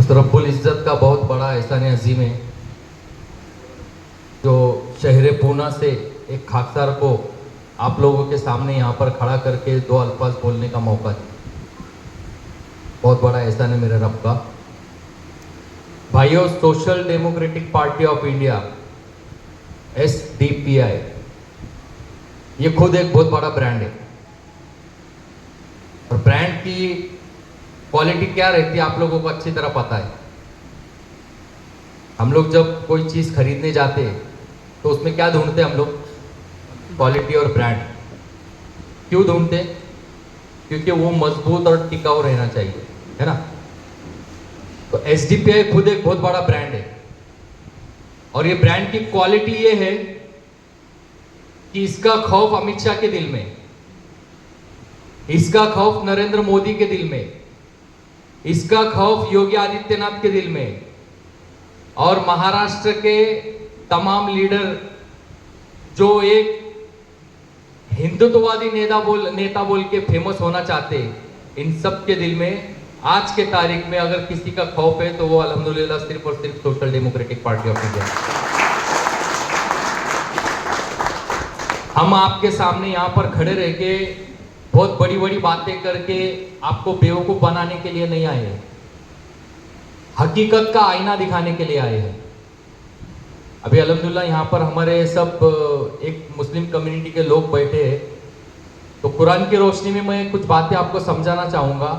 उस रब्बुल इज़्ज़त का बहुत बड़ा एहसान अजीम है जो शहर पूना से एक खाकसार को आप लोगों के सामने यहाँ पर खड़ा करके दो अल्फाज बोलने का मौका दिया। बहुत बड़ा एहसान है मेरे रब का। भाइयों, social democratic party of India SDPI ये खुद एक बहुत बड़ा ब्रांड है और ब्रांड की क्वालिटी क्या रहती है आप लोगों को अच्छी तरह पता है। हम लोग जब कोई चीज़ खरीदने जाते हैं तो उसमें क्या ढूंढते हैं हम लोग? क्वालिटी और ब्रांड। क्यों ढूंढते? क्योंकि वो मजबूत और टिकाऊ रहना चाहिए, है ना। तो SDPI खुद एक बहुत बड़ा ब्रांड है और ये ब्रांड की क्वालिटी ये है कि इसका खौफ अमित शाह के दिल में, इसका खौफ नरेंद्र मोदी के दिल में, इसका खौफ योगी आदित्यनाथ के दिल में और महाराष्ट्र के तमाम लीडर जो एक हिंदुत्ववादी नेता बोल के फेमस होना चाहते, इन सब के दिल में आज के तारीख में अगर किसी का खौफ है तो वो अल्हम्दुलिल्लाह सिर्फ और सिर्फ social democratic party of India. हम आपके सामने यहाँ पर खड़े रह के बहुत बड़ी बड़ी बातें करके आपको बेवकूफ बनाने के लिए नहीं आए हैं, हकीकत का आईना दिखाने के लिए आए हैं। अभी अल्हम्दुलिल्लाह यहाँ पर हमारे सब एक मुस्लिम कम्युनिटी के लोग बैठे हैं, तो कुरान की रोशनी में मैं कुछ बातें आपको समझाना चाहूँगा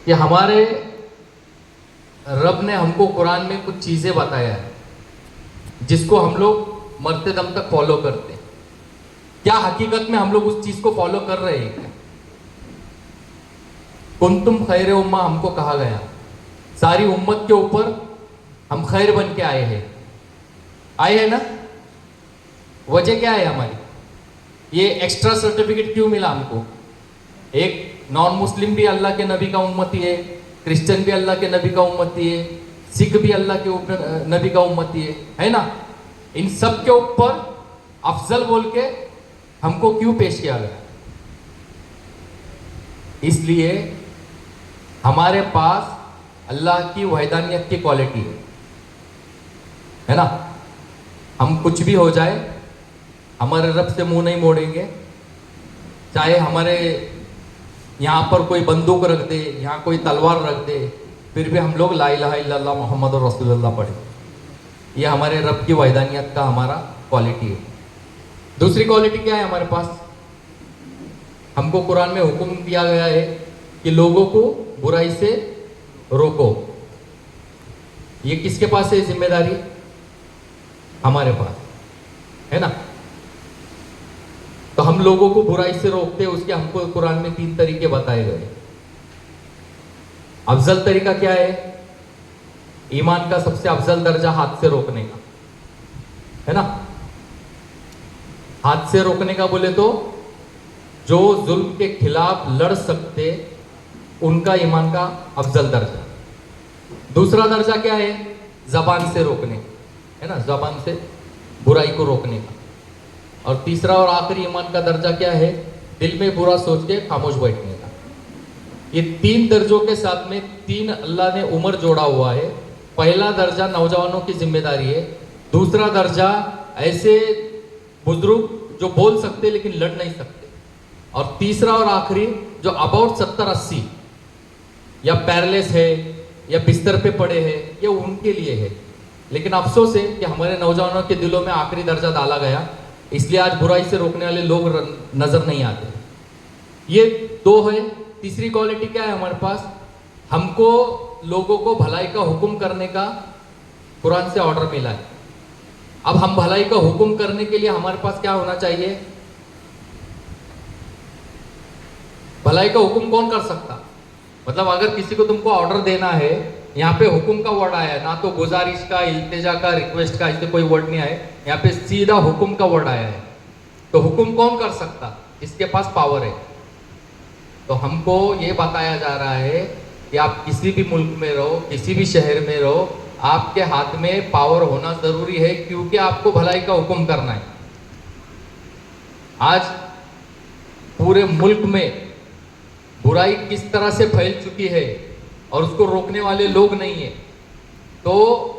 कि हमारे रब ने हमको कुरान में कुछ चीज़ें बताया है जिसको हम लोग मरते दम तक फॉलो करते हैं। क्या हकीकत में हम लोग उस चीज़ को फॉलो कर रहे हैं? कुंतुम खैर उम्मा हमको कहा गया, सारी उम्मत के ऊपर हम खैर बन के आए हैं ना। वजह क्या है हमारी? ये एक्स्ट्रा सर्टिफिकेट क्यों मिला हमको? एक नॉन मुस्लिम भी अल्लाह के नबी का उम्मती है, क्रिश्चियन भी अल्लाह के नबी का उम्मती है, सिख भी अल्लाह के नबी का उम्मती है ना। इन सब के ऊपर अफजल बोल के हमको क्यों पेश किया गया? इसलिए हमारे पास अल्लाह की वहदानियत की क्वालिटी है ना। हम कुछ भी हो जाए हमारे रब से मुंह नहीं मोड़ेंगे, चाहे हमारे यहाँ पर कोई बंदूक रख दे, यहाँ कोई तलवार रख दे, फिर भी हम लोग ला इलाहा इल्लल्लाह मुहम्मद रसूलुल्लाह पढ़े। ये हमारे रब की वहदानियत का हमारा क्वालिटी है। दूसरी क्वालिटी क्या है हमारे पास? हमको कुरान में हुक्म दिया गया है कि लोगों को बुराई से रोको। ये किसके पास है जिम्मेदारी? हमारे पास है ना। तो हम लोगों को बुराई से रोकते हैं, उसके हमको कुरान में 3 तरीके बताए गए। अफजल तरीका क्या है? ईमान का सबसे अफजल दर्जा हाथ से रोकने का है ना। हाथ से रोकने का बोले तो जो जुल्म के खिलाफ लड़ सकते उनका ईमान का अफजल दर्जा। दूसरा दर्जा क्या है? जबान से रोकने है ना, जबान से बुराई को रोकने का। और तीसरा और आखिरी ईमान का दर्जा क्या है? दिल में बुरा सोच के खामोश बैठने का। ये 3 दर्जों के साथ में 3 अल्लाह ने उम्र जोड़ा हुआ है। पहला दर्जा नौजवानों की जिम्मेदारी है, दूसरा दर्जा ऐसे बुजुर्ग जो बोल सकते लेकिन लड़ नहीं सकते, और तीसरा और आखिरी जो अबाउट 70-80 या पैरलेस है या बिस्तर पे पड़े हैं, ये उनके लिए है। लेकिन अफसोस है कि हमारे नौजवानों के दिलों में आखिरी दर्जा डाला गया, इसलिए आज बुराई से रोकने वाले लोग नजर नहीं आते। ये 2 है। तीसरी क्वालिटी क्या है हमारे पास? हमको लोगों को भलाई का हुक्म करने का कुरान से ऑर्डर मिला है। अब हम भलाई का हुक्म करने के लिए हमारे पास क्या होना चाहिए? भलाई का हुक्म कौन कर सकता? मतलब अगर किसी को तुमको ऑर्डर देना है, यहाँ पे हुक्म का वर्ड आया है, ना तो गुजारिश का, इल्तिजा का, रिक्वेस्ट का, इससे कोई वर्ड नहीं आया, यहाँ पे सीधा हुक्म का वर्ड आया है। तो हुक्म कौन कर सकता? जिसके पास पावर है। तो हमको ये बताया जा रहा है कि आप किसी भी मुल्क में रहो, किसी भी शहर में रहो, आपके हाथ में पावर होना जरूरी है, क्योंकि आपको भलाई का हुक्म करना है। आज पूरे मुल्क में बुराई किस तरह से फैल चुकी है और उसको रोकने वाले लोग नहीं है, तो